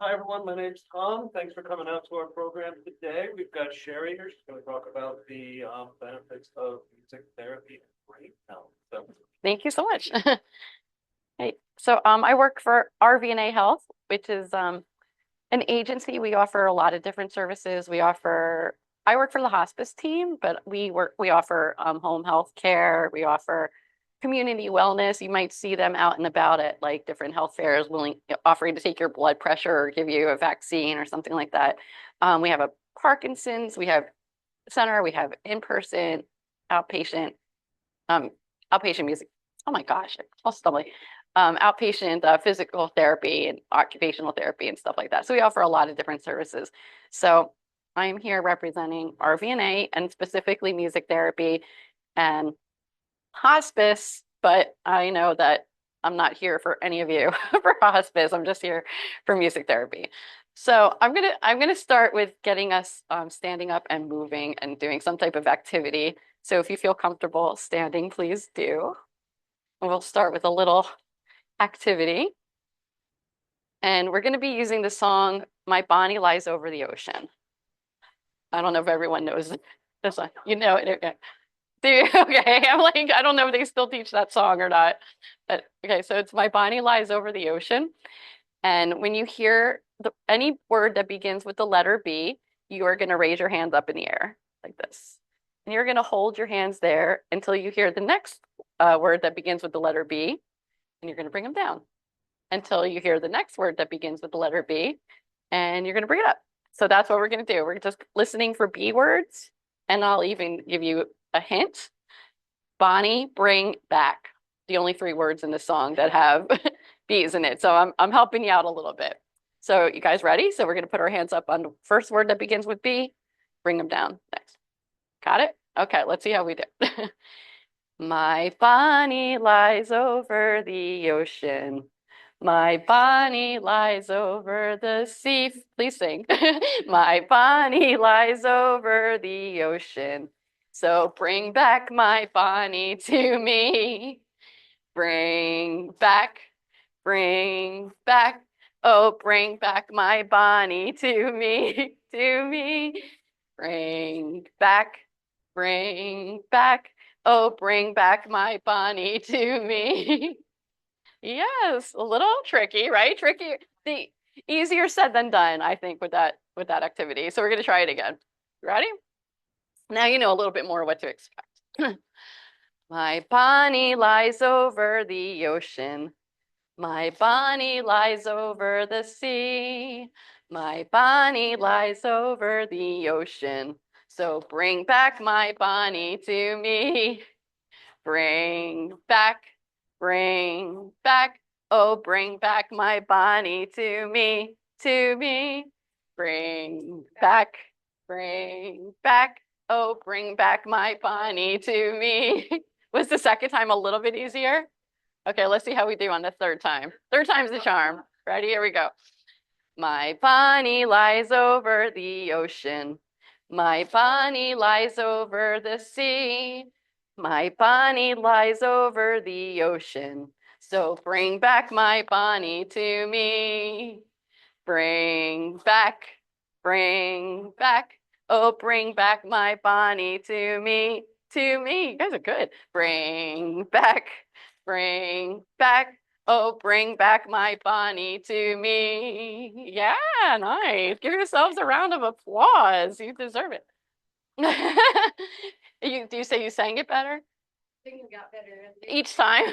Hi, everyone. My name's Tom. Thanks for coming out to our program today. We've got Sherrye here. She's going to talk about the benefits of music therapy and brain health. So, Thank you so much. Hey, so I work for RVNA Health, which is an agency. We offer a lot of different services. I work for the hospice team, but we offer home health care. We offer community wellness. You might see them out and about at like different health fairs, offering to take your blood pressure or give you a vaccine or something like that. We have a Parkinson's. We have center. We have in-person, outpatient, um, outpatient music. Oh my gosh, I'm stumbling. Outpatient physical therapy and occupational therapy and stuff like that. So we offer a lot of different services. So I'm here representing RVNA and specifically music therapy and hospice, but I know that I'm not here for any of you for hospice. I'm just here for music therapy. So I'm gonna start with getting us standing up and moving and doing some type of activity. So if you feel comfortable standing, please do. And we'll start with a little activity. And we're going to be using the song My Bonnie Lies Over the Ocean. I don't know if everyone knows this one. You know it. Okay. Okay. I'm like, I don't know if they still teach that song or not. But okay, so it's My Bonnie Lies Over the Ocean. And when you hear any word that begins with the letter B, you are going to raise your hands up in the air like this. And you're going to hold your hands there until you hear the next word that begins with the letter B, and you're going to bring them down until you hear the next word that begins with the letter B, and you're going to bring it up. So that's what we're going to do. We're just listening for B words, and I'll even give you a hint. Bonnie, bring back. The only three words in the song that have B's in it. So I'm helping you out a little bit. So you guys ready? So we're going to put our hands up on the first word that begins with B, bring them down next. Got it? Okay, let's see how we do. My Bonnie lies over the ocean. My Bonnie lies over the sea. Please sing. My Bonnie lies over the ocean. So bring back my Bonnie to me. Bring back, bring back. Oh, bring back my Bonnie to me, to me. Bring back, bring back. Oh, bring back my Bonnie to me. Yes, a little tricky, right? Tricky. The easier said than done, I think, with that activity. So we're gonna try it again. Ready? Now you know a little bit more what to expect. My Bonnie lies over the ocean. My Bonnie lies over the sea. My Bonnie lies over the ocean. So bring back my Bonnie to me. Bring back, bring back. Oh, bring back my Bonnie to me, to me. Bring back, bring back. Oh, bring back my Bonnie to me. Was the second time a little bit easier? Okay, let's see how we do on the third time. Third time's the charm. Ready? Here we go. My Bonnie lies over the ocean. My Bonnie lies over the sea. My Bonnie lies over the ocean. So bring back my Bonnie to me. Bring back, bring back. Oh, bring back my Bonnie to me, to me. You guys are good. Bring back, bring back. Oh, bring back my Bonnie to me. Yeah, nice. Give yourselves a round of applause. You deserve it. Do you say you sang it better? I think it got better each time.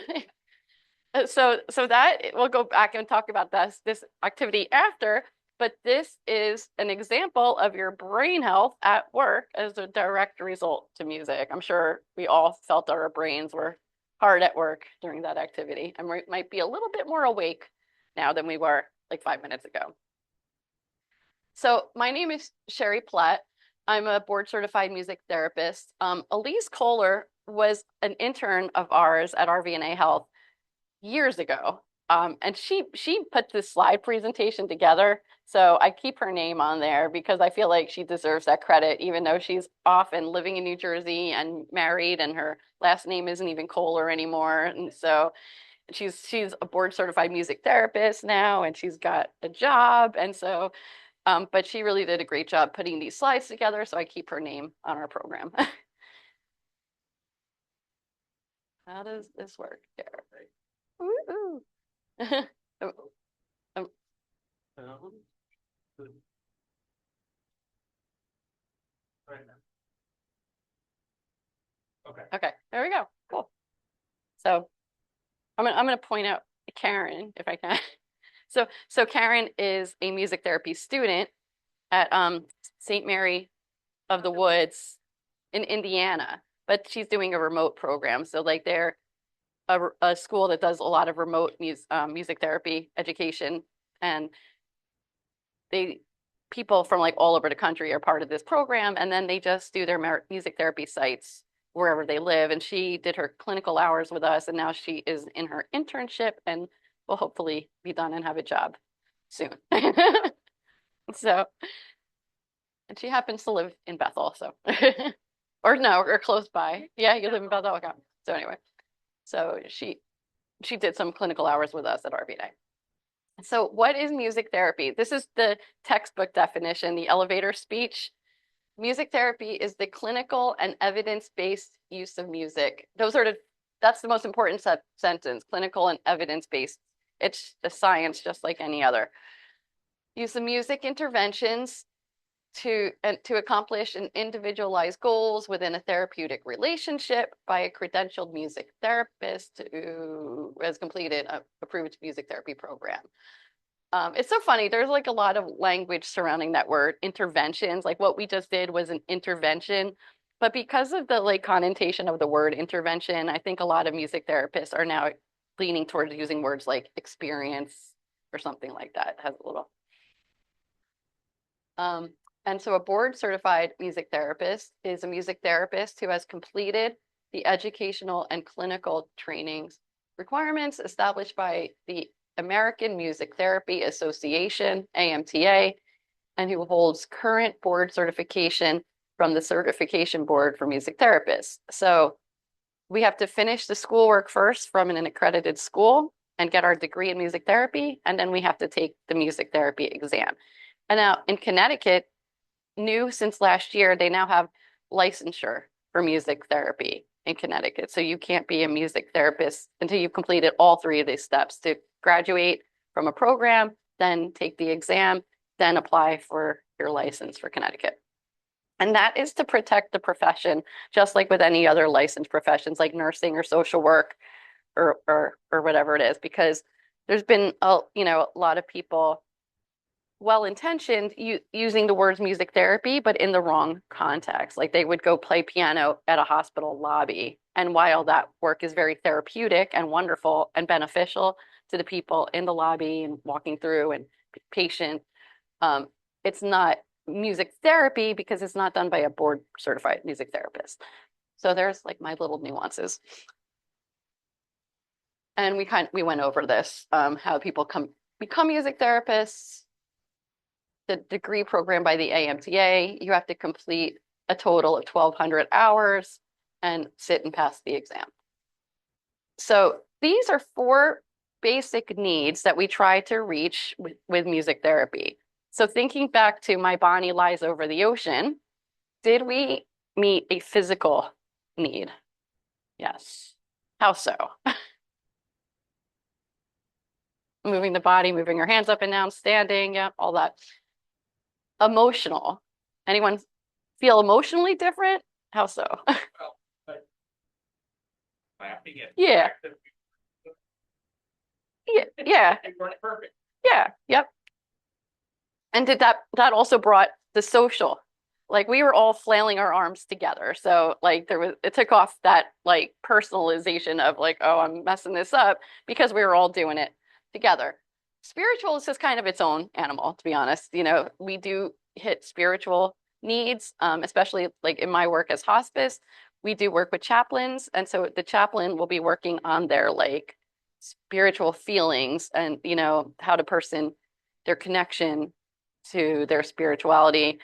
So that we'll go back and talk about this activity after, but this is an example of your brain health at work as a direct result to music. I'm sure we all felt our brains were hard at work during that activity, and we might be a little bit more awake now than we were like 5 minutes ago. So my name is Sherrye Platt. I'm a board certified music therapist. Elise Kohler was an intern of ours at RVNA Health years ago. And she put this slide presentation together. So I keep her name on there because I feel like she deserves that credit, even though she's off and living in New Jersey and married, and her last name isn't even Kohler anymore. And so she's a board certified music therapist now, and she's got a job. And so, but she really did a great job putting these slides together. So I keep her name on our program. How does this work here? Woo-hoo. Um, Um, good. Right now. Okay. Okay, there we go. Cool. So I'm gonna point out Karen if I can. So Karen is a music therapy student at St. Mary of the Woods in Indiana, but she's doing a remote program. So like they're a school that does a lot of remote music therapy education, and people from like all over the country are part of this program, and then they just do their music therapy sites wherever they live. And she did her clinical hours with us, and now she is in her internship and will hopefully be done and have a job soon. So, and she happens to live in Bethel, so or no, or close by. Yeah, you live in Bethel. Okay. So anyway, so she did some clinical hours with us at RVNA. So what is music therapy? This is the textbook definition, the elevator speech. Music therapy is the clinical and evidence-based use of music. That's the most important sentence, clinical and evidence-based. It's a science just like any other. Use of music interventions to accomplish an individualized goals within a therapeutic relationship by a credentialed music therapist who has completed a approved music therapy program. It's so funny. There's like a lot of language surrounding that word, interventions. Like what we just did was an intervention, but because of the like connotation of the word intervention, I think a lot of music therapists are now leaning towards using words like experience or something like that. It has a little. And so a board certified music therapist is a music therapist who has completed the educational and clinical trainings requirements established by the American Music Therapy Association, AMTA, and who holds current board certification from the Certification Board for Music Therapists. So we have to finish the schoolwork first from an accredited school and get our degree in music therapy, and then we have to take the music therapy exam. And now in Connecticut, new since last year, they now have licensure for music therapy in Connecticut. So you can't be a music therapist until you've completed all three of these steps to graduate from a program, then take the exam, then apply for your license for Connecticut. And that is to protect the profession, just like with any other licensed professions like nursing or social work or whatever it is, because there's been a lot of people well-intentioned using the words music therapy, but in the wrong context. Like they would go play piano at a hospital lobby. And while that work is very therapeutic and wonderful and beneficial to the people in the lobby and walking through and patient, it's not music therapy because it's not done by a board certified music therapist. So there's like my little nuances. And we went over this, how people become music therapists. The degree program by the AMTA, you have to complete a total of 1,200 hours and sit and pass the exam. So these are 4 basic needs that we try to reach with music therapy. So thinking back to My Bonnie Lies Over the Ocean, did we meet a physical need? Yes. How so? Moving the body, moving your hands up and down, standing, yeah, all that. Emotional. Anyone feel emotionally different? How so? Yeah. Yeah. Perfect. Yeah. Yep. And did that also brought the social? Like we were all flailing our arms together. So like it took off that like personalization of like, oh, I'm messing this up because we were all doing it together. Spiritual is just kind of its own animal, to be honest. We do hit spiritual needs, especially like in my work as hospice, we do work with chaplains. And so the chaplain will be working on their like spiritual feelings and, how their connection to their spirituality.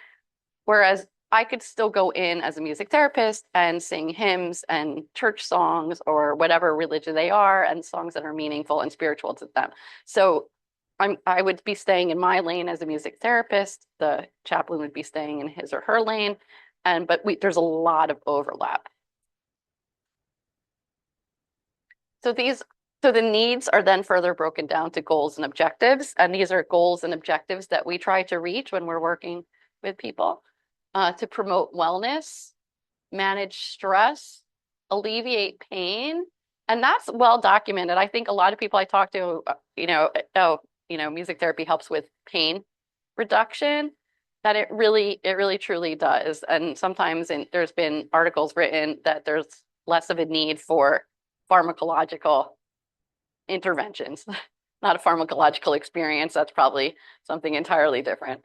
Whereas I could still go in as a music therapist and sing hymns and church songs or whatever religion they are, and songs that are meaningful and spiritual to them. So I would be staying in my lane as a music therapist. The chaplain would be staying in his or her lane. But there's a lot of overlap. So the needs are then further broken down to goals and objectives. And these are goals and objectives that we try to reach when we're working with people, to promote wellness, manage stress, alleviate pain. And that's well documented. I think a lot of people I talk to, music therapy helps with pain reduction, that it really truly does. And sometimes there's been articles written that there's less of a need for pharmacological interventions, not a pharmacological experience. That's probably something entirely different.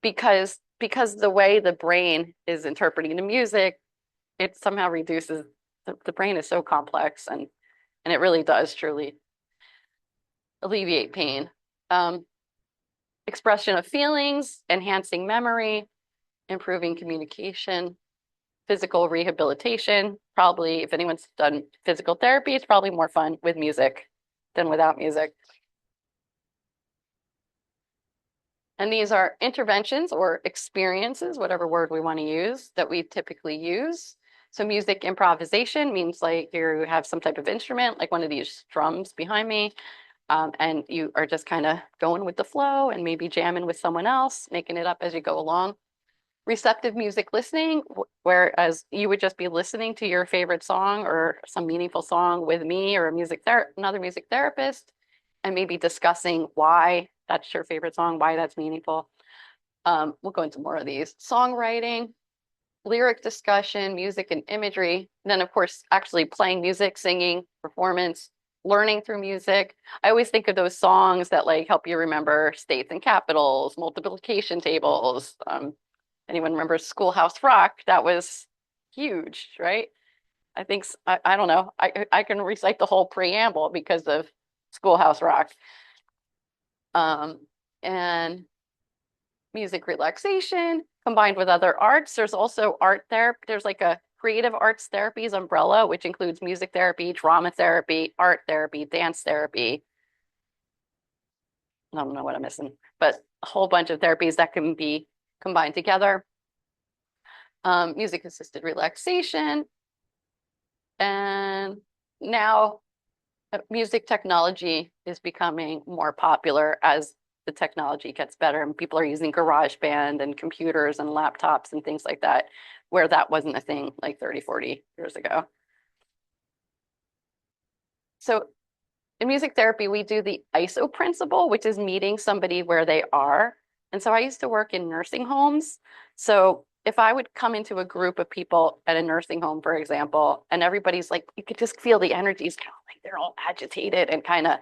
Because the way the brain is interpreting the music, it somehow reduces, the brain is so complex, and it really does truly alleviate pain. Expression of feelings, enhancing memory, improving communication, physical rehabilitation. Probably, if anyone's done physical therapy, it's probably more fun with music than without music. And these are interventions or experiences, whatever word we want to use, that we typically use. So music improvisation means like you have some type of instrument, like one of these drums behind me, and you are just kind of going with the flow and maybe jamming with someone else, making it up as you go along. Receptive music listening, whereas you would just be listening to your favorite song or some meaningful song with me or another music therapist, and maybe discussing why that's your favorite song, why that's meaningful. We'll go into more of these. Songwriting, lyric discussion, music and imagery. And then, of course, actually playing music, singing, performance, learning through music. I always think of those songs that like help you remember states and capitals, multiplication tables. Anyone remembers Schoolhouse Rock? That was huge, right? I think, I don't know, I can recite the whole preamble because of Schoolhouse Rock. And music relaxation combined with other arts. There's also art therapy. There's like a creative arts therapies umbrella, which includes music therapy, drama therapy, art therapy, dance therapy. I don't know what I'm missing, but a whole bunch of therapies that can be combined together. Music assisted relaxation. And now music technology is becoming more popular as the technology gets better, and people are using GarageBand and computers and laptops and things like that, where that wasn't a thing like 30, 40 years ago. So in music therapy, we do the ISO principle, which is meeting somebody where they are. And so I used to work in nursing homes. So if I would come into a group of people at a nursing home, for example, and everybody's like, you could just feel the energies kind of like they're all agitated and kind of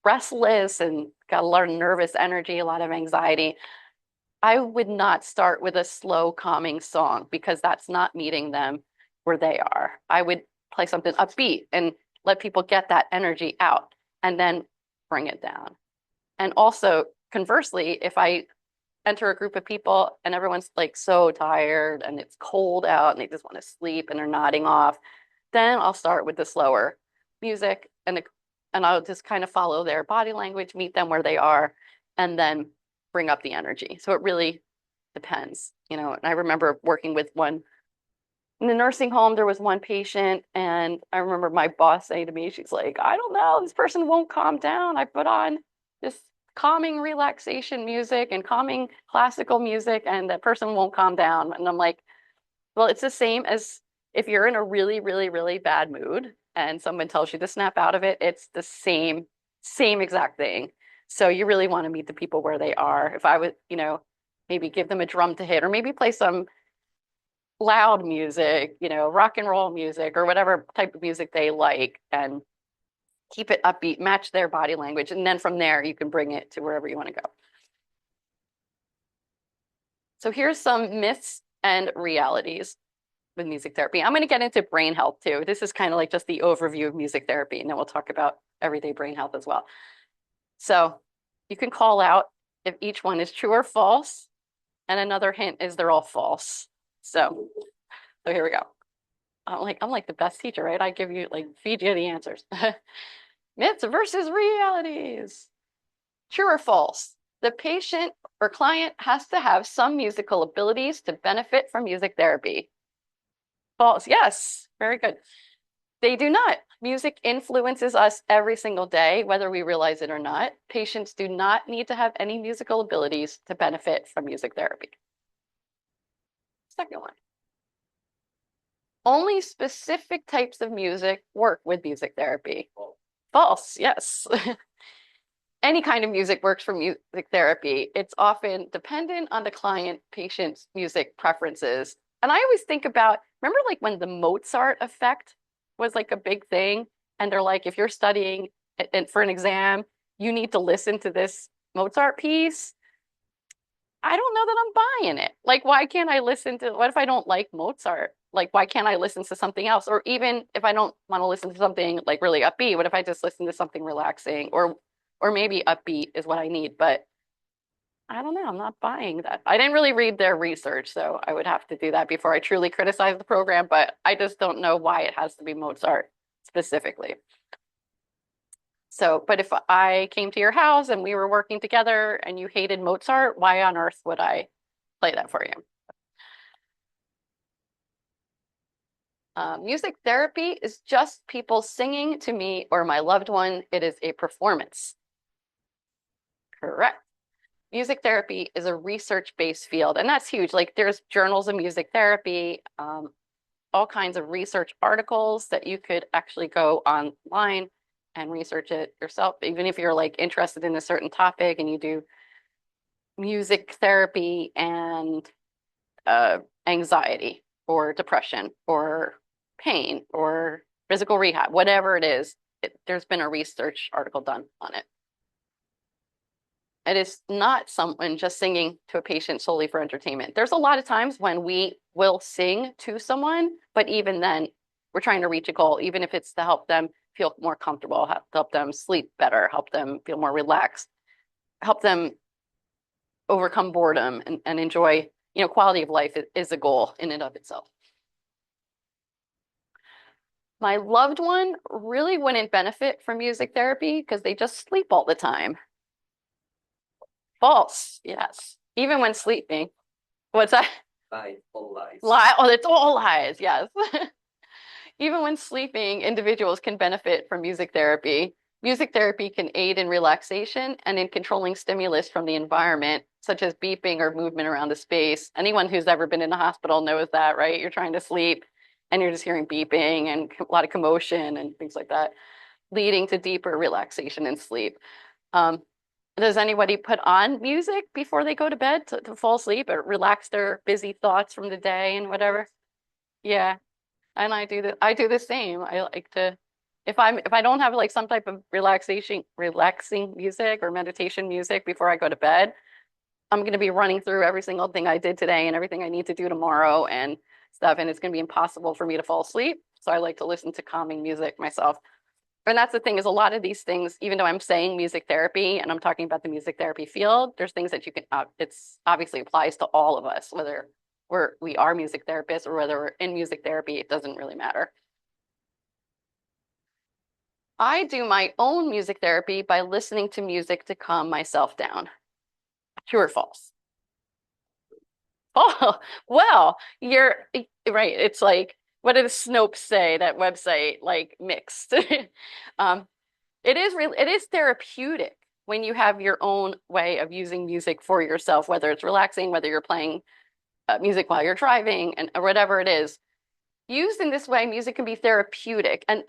restless and got a lot of nervous energy, a lot of anxiety. I would not start with a slow, calming song because that's not meeting them where they are. I would play something upbeat and let people get that energy out and then bring it down. And also, conversely, if I enter a group of people and everyone's like so tired and it's cold out and they just want to sleep and they're nodding off, then I'll start with the slower music and I'll just kind of follow their body language, meet them where they are, and then bring up the energy. So it really depends, And I remember working with one in the nursing home. There was one patient, and I remember my boss saying to me, she's like, I don't know, this person won't calm down. I put on this calming relaxation music and calming classical music, and that person won't calm down. And I'm like, well, it's the same as if you're in a really, really, really bad mood and someone tells you to snap out of it, it's the same exact thing. So you really want to meet the people where they are. If I would, maybe give them a drum to hit or maybe play some loud music, rock and roll music or whatever type of music they like, and keep it upbeat, match their body language. And then from there, you can bring it to wherever you want to go. So here's some myths and realities with music therapy. I'm going to get into brain health too. This is kind of like just the overview of music therapy, and then we'll talk about everyday brain health as well. So you can call out if each one is true or false. And another hint is they're all false. So here we go. I'm like the best teacher, right? I give you feed you the answers. Myths versus realities. True or false? The patient or client has to have some musical abilities to benefit from music therapy. False. Yes. Very good. They do not. Music influences us every single day, whether we realize it or not. Patients do not need to have any musical abilities to benefit from music therapy. Second one. Only specific types of music work with music therapy. False, yes. Any kind of music works for music therapy. It's often dependent on the client patient's music preferences. And I always think about, remember when the Mozart effect was a big thing? And they're like, if you're studying for an exam, you need to listen to this Mozart piece. I don't know that I'm buying it. Why can't I listen to, what if I don't like Mozart? Why can't I listen to something else? Or even if I don't want to listen to something really upbeat, what if I just listen to something relaxing? Or maybe upbeat is what I need, but I don't know. I'm not buying that. I didn't really read their research, so I would have to do that before I truly criticize the program, but I just don't know why it has to be Mozart specifically. So, but if I came to your house and we were working together and you hated Mozart, why on earth would I play that for you? Music therapy is just people singing to me or my loved one. It is a performance. Correct. Music therapy is a research-based field, and that's huge. There's journals of music therapy, all kinds of research articles that you could actually go online and research it yourself, even if you're interested in a certain topic and you do music therapy and anxiety or depression or pain or physical rehab, whatever it is, there's been a research article done on it. It is not someone just singing to a patient solely for entertainment. There's a lot of times when we will sing to someone, but even then, we're trying to reach a goal, even if it's to help them feel more comfortable, help them sleep better, help them feel more relaxed, help them overcome boredom and enjoy, quality of life is a goal in and of itself. My loved one really wouldn't benefit from music therapy because they just sleep all the time. False, yes. Even when sleeping. What's that? Lies, all lies. Oh, it's all lies, yes. Even when sleeping, individuals can benefit from music therapy. Music therapy can aid in relaxation and in controlling stimulus from the environment, such as beeping or movement around the space. Anyone who's ever been in a hospital knows that, right? You're trying to sleep and you're just hearing beeping and a lot of commotion and things like that, leading to deeper relaxation and sleep. Does anybody put on music before they go to bed to fall asleep or relax their busy thoughts from the day and whatever? Yeah. And I do the same. I like to, if I don't have some type of relaxing music or meditation music before I go to bed, I'm going to be running through every single thing I did today and everything I need to do tomorrow and stuff. And it's going to be impossible for me to fall asleep. So I like to listen to calming music myself. And that's the thing, is a lot of these things, even though I'm saying music therapy and I'm talking about the music therapy field, there's things that you can, it's obviously applies to all of us, whether we are music therapists or whether we're in music therapy, it doesn't really matter. I do my own music therapy by listening to music to calm myself down. True or false? Oh, well, you're right. It's what did Snopes say, that website, mixed. It is therapeutic when you have your own way of using music for yourself, whether it's relaxing, whether you're playing music while you're driving and or whatever it is. Used in this way, music can be therapeutic, and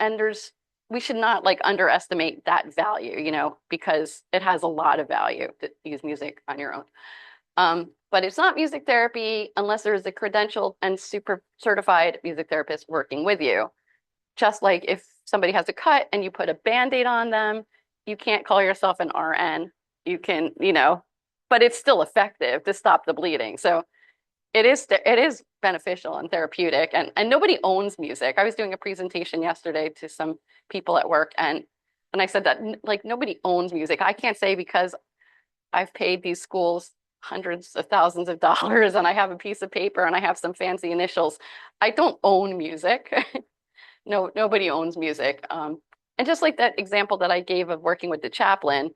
we should not underestimate that value, because it has a lot of value to use music on your own. But it's not music therapy unless there's a credentialed and super certified music therapist working with you. Just like if somebody has a cut and you put a Band-Aid on them, you can't call yourself an RN. You can, but it's still effective to stop the bleeding. So it is beneficial and therapeutic, and nobody owns music. I was doing a presentation yesterday to some people at work, and I said that nobody owns music. I can't say because I've paid these schools hundreds of thousands of dollars and I have a piece of paper and I have some fancy initials. I don't own music. No, nobody owns music. And just like that example that I gave of working with the chaplain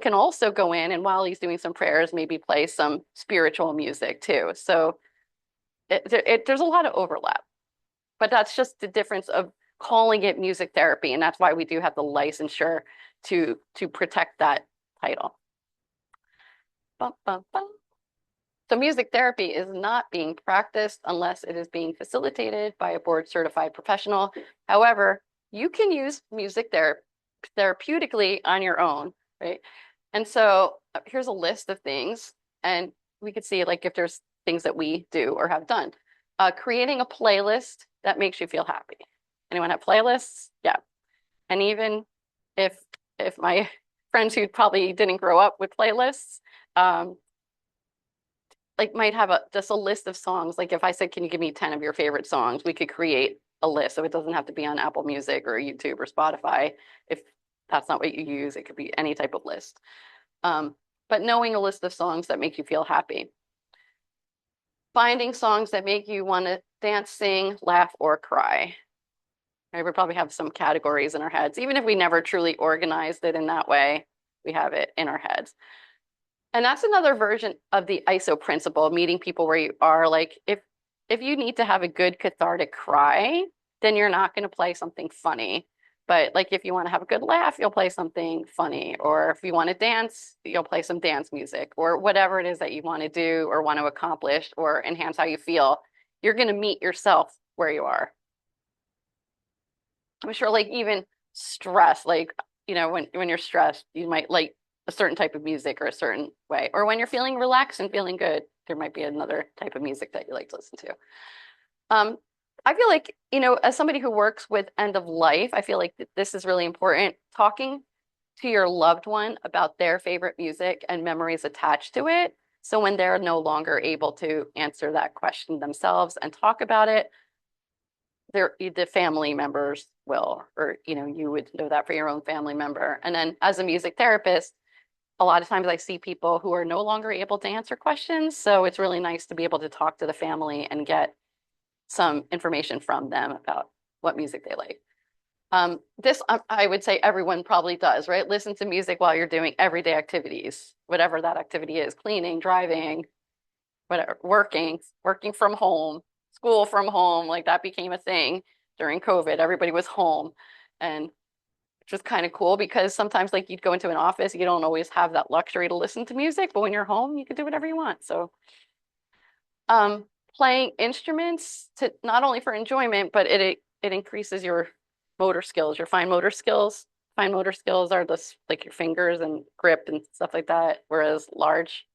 can also go in and while he's doing some prayers, maybe play some spiritual music too. So there's a lot of overlap, but that's just the difference of calling it music therapy. And that's why we do have the licensure to protect that title. Bum, bum, bum. So music therapy is not being practiced unless it is being facilitated by a board certified professional. However, you can use music therapeutically on your own, right? And so here's a list of things, and we could see like if there's things that we do or have done. Creating a playlist that makes you feel happy. Anyone have playlists? Yeah. And even if my friends who probably didn't grow up with playlists, like might have just a list of songs. Like if I said, can you give me 10 of your favorite songs? We could create a list. So it doesn't have to be on Apple Music or YouTube or Spotify. If that's not what you use, it could be any type of list. But knowing a list of songs that make you feel happy. Finding songs that make you want to dance, sing, laugh, or cry. Right? We probably have some categories in our heads. Even if we never truly organized it in that way, we have it in our heads. And that's another version of the ISO principle, meeting people where you are. Like if you need to have a good cathartic cry, then you're not going to play something funny. But like if you want to have a good laugh, you'll play something funny. Or if you want to dance, you'll play some dance music or whatever it is that you want to do or want to accomplish or enhance how you feel. You're going to meet yourself where you are. I'm sure like even stress, like, you know, when you're stressed, you might like a certain type of music or a certain way. Or when you're feeling relaxed and feeling good, there might be another type of music that you like to listen to. I feel like, you know, as somebody who works with end of life, I feel like this is really important. Talking to your loved one about their favorite music and memories attached to it. So when they're no longer able to answer that question themselves and talk about it, the family members will, or, you know, you would know that for your own family member. And then as a music therapist, a lot of times I see people who are no longer able to answer questions. So it's really nice to be able to talk to the family and get some information from them about what music they like. This, I would say everyone probably does, right? Listen to music while you're doing everyday activities, whatever that activity is, cleaning, driving, whatever, working from home, school from home, like that became a thing during COVID. Everybody was home, and which was kind of cool because sometimes like you'd go into an office, you don't always have that luxury to listen to music, but when you're home, you can do whatever you want. So playing instruments to not only for enjoyment, but it increases your motor skills, your fine motor skills. Fine motor skills are this like your fingers and grip and stuff like that, whereas large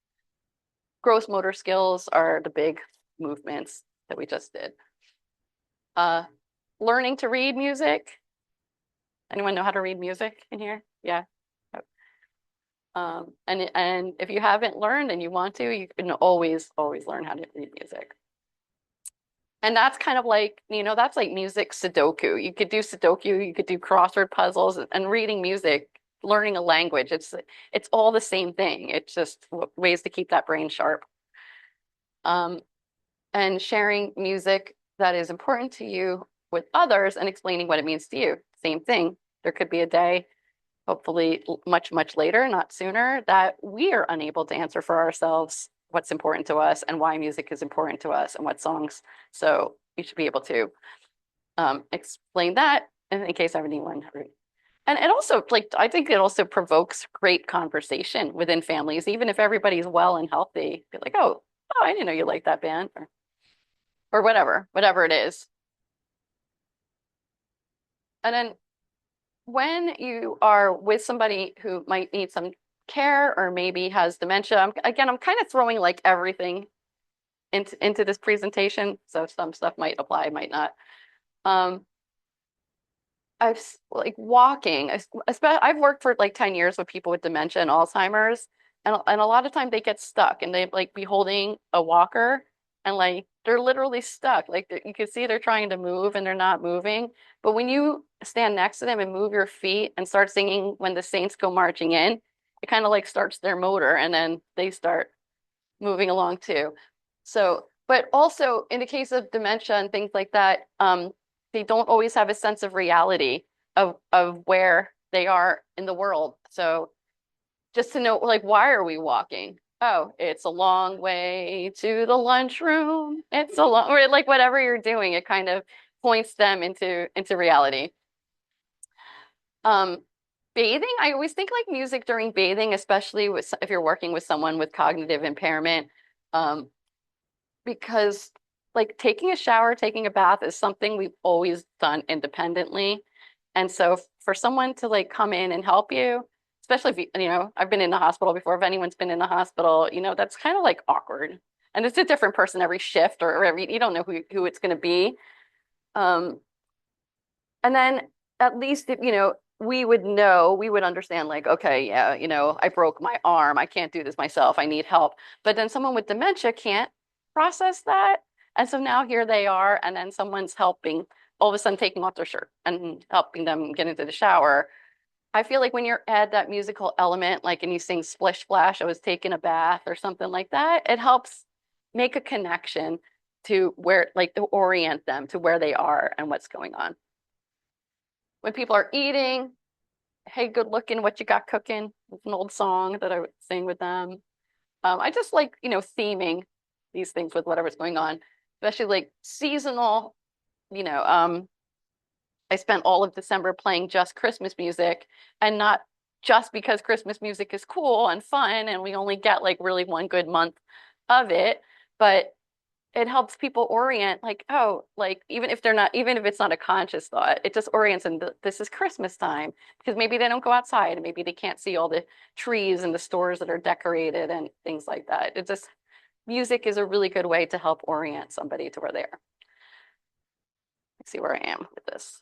gross motor skills are the big movements that we just did. Learning to read music. Anyone know how to read music in here? Yeah. And if you haven't learned and you want to, you can always learn how to read music. And that's kind of like, you know, that's like music Sudoku. You could do Sudoku, you could do crossword puzzles, and reading music, learning a language. It's all the same thing. It's just ways to keep that brain sharp. And sharing music that is important to you with others and explaining what it means to you. Same thing. There could be a day, hopefully much, much later, not sooner, that we are unable to answer for ourselves what's important to us and why music is important to us and what songs. So you should be able to explain that in case I have anyone. And it also, like, I think it also provokes great conversation within families, even if everybody's well and healthy. Be like, oh, I didn't know you liked that band, or whatever it is. And then when you are with somebody who might need some care or maybe has dementia, I'm kind of throwing like everything into this presentation. So some stuff might apply, might not. I've like walking, I've worked for like 10 years with people with dementia and Alzheimer's, and a lot of time they get stuck and they like be holding a walker and like they're literally stuck. Like you can see they're trying to move and they're not moving. But when you stand next to them and move your feet and start singing When the Saints Go Marching In, it kind of like starts their motor and then they start moving along too. So, but also in the case of dementia and things like that, they don't always have a sense of reality of where they are in the world. So just to know, like, why are we walking? Oh, it's a long way to the lunchroom. It's a long, or like whatever you're doing, it kind of points them into reality. Um, Bathing, I always think like music during bathing, especially with if you're working with someone with cognitive impairment, um, because like taking a shower, taking a bath is something we've always done independently. And so for someone to like come in and help you, especially if you know, I've been in the hospital before, if anyone's been in the hospital, you know, that's kind of like awkward. And it's a different person every shift or every, you don't know who it's going to be. Um, and then at least if, you know, we would know, we would understand like, okay, yeah, you know, I broke my arm. I can't do this myself. I need help. But then someone with dementia can't process that. And so now here they are, and then someone's helping, all of a sudden taking off their shirt and helping them get into the shower. I feel like when you add that musical element, like and you sing Splish Splash, I was taking a bath or something like that, it helps make a connection to where, like to orient them to where they are and what's going on. When people are eating, hey, good looking, what you got cooking? It's an old song that I would sing with them. I just like, you know, theming these things with whatever's going on, especially like seasonal, you know, I spent all of December playing just Christmas music and not just because Christmas music is cool and fun and we only get like really one good month of it, but it helps people orient like, oh, like even if they're not, even if it's not a conscious thought, it just orients them. This is Christmas time because maybe they don't go outside and maybe they can't see all the trees and the stores that are decorated and things like that. It just, music is a really good way to help orient somebody to where they are. Let's see where I am with this.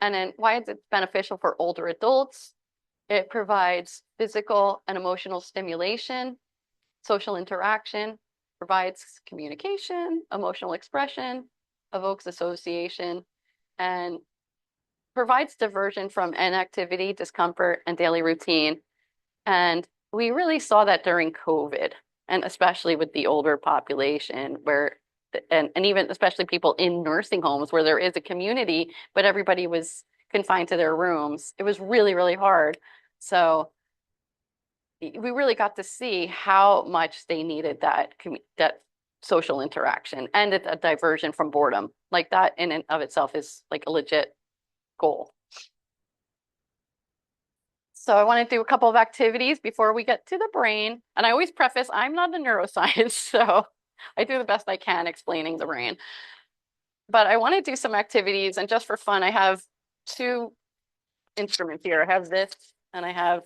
And then why is it beneficial for older adults? It provides physical and emotional stimulation, social interaction, provides communication, emotional expression, evokes association, and provides diversion from inactivity, discomfort, and daily routine. And we really saw that during COVID, and especially with the older population where and even especially people in nursing homes where there is a community, but everybody was confined to their rooms. It was really, really hard. So we really got to see how much they needed that social interaction and a diversion from boredom. Like that in and of itself is like a legit goal. So I want to do a couple of activities before we get to the brain. And I always preface, I'm not a neuroscience, so I do the best I can explaining the brain. But I want to do some activities, and just for fun, I have two instruments here. I have this, and I have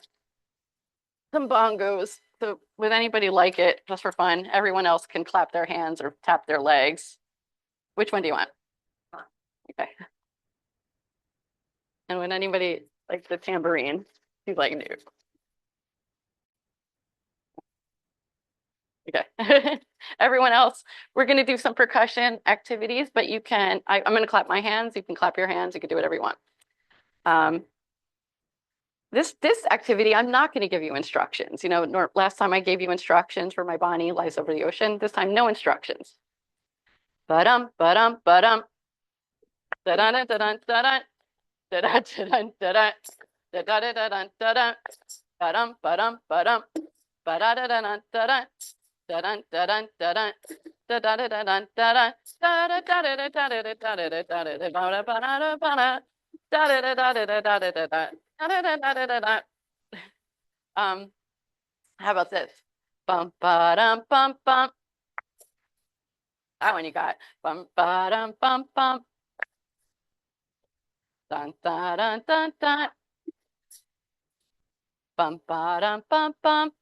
some bongos. So would anybody like it, just for fun? Everyone else can clap their hands or tap their legs. Which one do you want? Okay. And would anybody like the tambourine? Who's like new? Okay. Everyone else, we're going to do some percussion activities, but you can, I'm going to clap my hands. You can clap your hands. You can do whatever you want. This activity, I'm not going to give you instructions. You know, last time I gave you instructions for My Bonnie Lies Over the Ocean. This time, no instructions. Ba-dum, ba-dum, ba-dum. Da-dun, da-dun, da-dun. Da-dun, da-dun, da-dun. Da-dun, da-dun, da-dun. Ba-dum, ba-dum, ba-dum. Ba-da-da-dun, da-dun. Da-dun, da-dun, da-dun. Da-da-da-dun, da-dun. Da-da-da-da-da-da-da-da-da-da-da-da-da-da-da-da-da-da. Da-da-da-da-da-da-da-da-da. Da-da-da-da-da-da-da. Um, how about this? Bum ba dum bum bum. That one you got. Bum ba dum bum bum. Dun dun dun dun dun. Bum ba dum bum bum.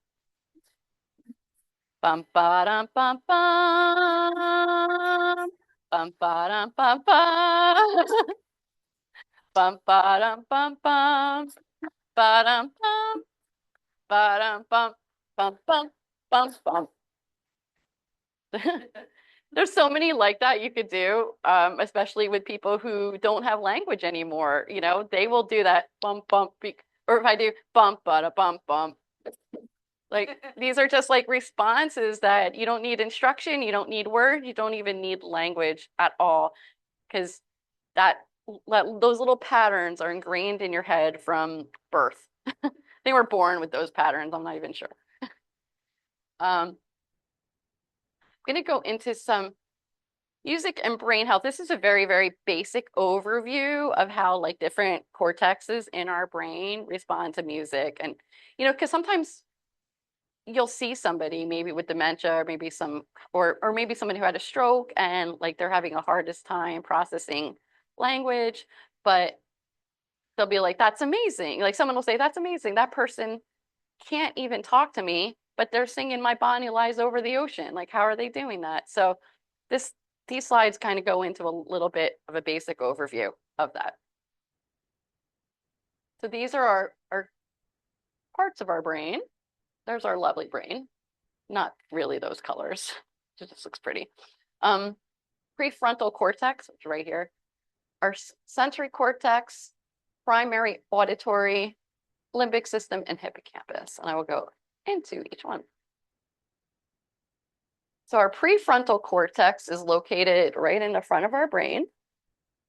Bum ba dum bum bum. Bum ba dum bum bum. Bum ba dum bum bum. Ba dum bum. Ba dum bum. Bum bum bum bum. There's so many like that you could do, especially with people who don't have language anymore. You know, they will do that bump bump. Or if I do bump, bada, bump, bump. Like these are just like responses that you don't need instruction, you don't need words, you don't even need language at all, because those little patterns are ingrained in your head from birth. They were born with those patterns. I'm not even sure. I'm going to go into some music and brain health. This is a very, very basic overview of how like different cortexes in our brain respond to music. And, because sometimes you'll see somebody maybe with dementia or maybe or maybe someone who had a stroke and like they're having a hardest time processing language, but they'll be like, that's amazing. Like someone will say, that's amazing. That person can't even talk to me, but they're singing My Bonnie Lies Over the Ocean. Like, how are they doing that? So these slides kind of go into a little bit of a basic overview of that. So these are our parts of our brain. There's our lovely brain. Not really those colors. It just looks pretty. Prefrontal cortex, which is right here. Our sensory cortex, primary auditory, limbic system, and hippocampus. And I will go into each one. So our prefrontal cortex is located right in the front of our brain.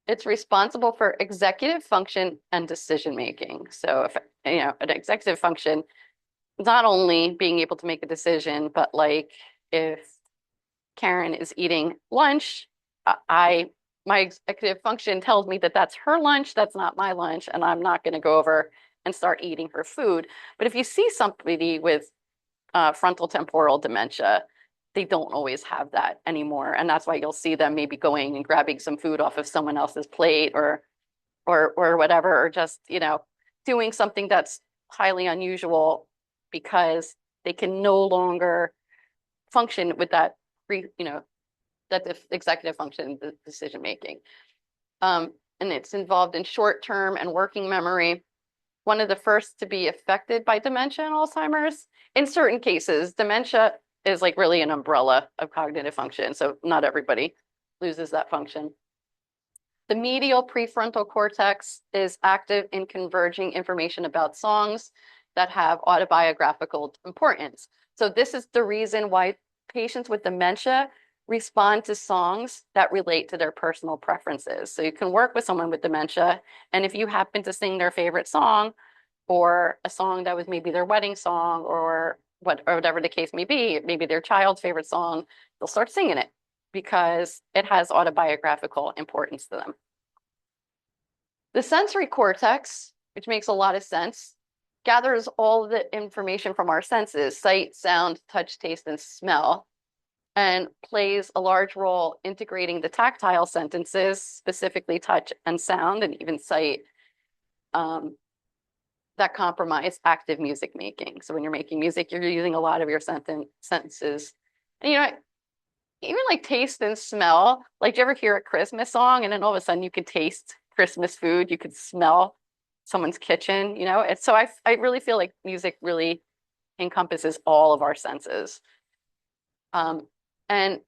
It's responsible for executive function and decision making. So if an executive function, not only being able to make a decision, but like if Karen is eating lunch, my executive function tells me that that's her lunch, that's not my lunch, and I'm not going to go over and start eating her food. But if you see somebody with frontal temporal dementia, they don't always have that anymore. And that's why you'll see them maybe going and grabbing some food off of someone else's plate or whatever, or just, doing something that's highly unusual because they can no longer function with that that executive function, the decision making. And it's involved in short-term and working memory. One of the first to be affected by dementia and Alzheimer's. In certain cases, dementia is like really an umbrella of cognitive function. So not everybody loses that function. The medial prefrontal cortex is active in converging information about songs that have autobiographical importance. So this is the reason why patients with dementia respond to songs that relate to their personal preferences. So you can work with someone with dementia, and if you happen to sing their favorite song or a song that was maybe their wedding song or whatever the case may be, maybe their child's favorite song, they'll start singing it because it has autobiographical importance to them. The sensory cortex, which makes a lot of sense, gathers all of the information from our senses, sight, sound, touch, taste, and smell, and plays a large role integrating the tactile sentences, specifically touch and sound, and even sight, that compromise active music making. So when you're making music, you're using a lot of your sentences. And even like taste and smell, like, do you ever hear a Christmas song and then all of a sudden you could taste Christmas food, you could smell someone's kitchen, And so I really feel like music really encompasses all of our senses. And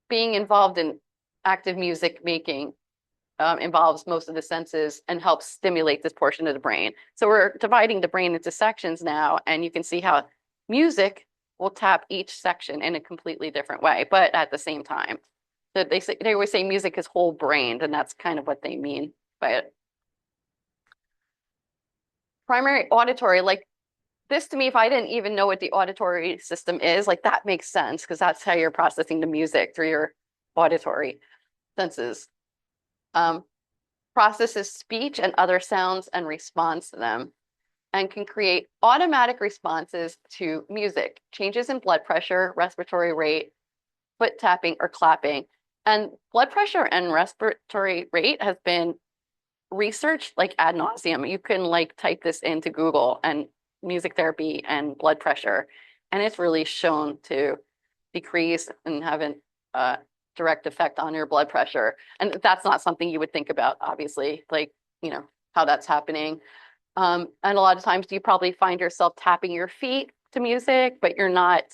being involved in active music making involves most of the senses and helps stimulate this portion of the brain. So we're dividing the brain into sections now, and you can see how music will tap each section in a completely different way, but at the same time. So they always say music is whole brained, and that's kind of what they mean by it. Primary auditory, like this to me, if I didn't even know what the auditory system is, like that makes sense because that's how you're processing the music through your auditory senses. Processes speech and other sounds and responds to them, and can create automatic responses to music, changes in blood pressure, respiratory rate, foot tapping or clapping. And blood pressure and respiratory rate has been researched like ad nauseum. You can like type this into Google and music therapy and blood pressure, and it's really shown to decrease and have a direct effect on your blood pressure. And that's not something you would think about, obviously, like, how that's happening. And a lot of times you probably find yourself tapping your feet to music, but you're not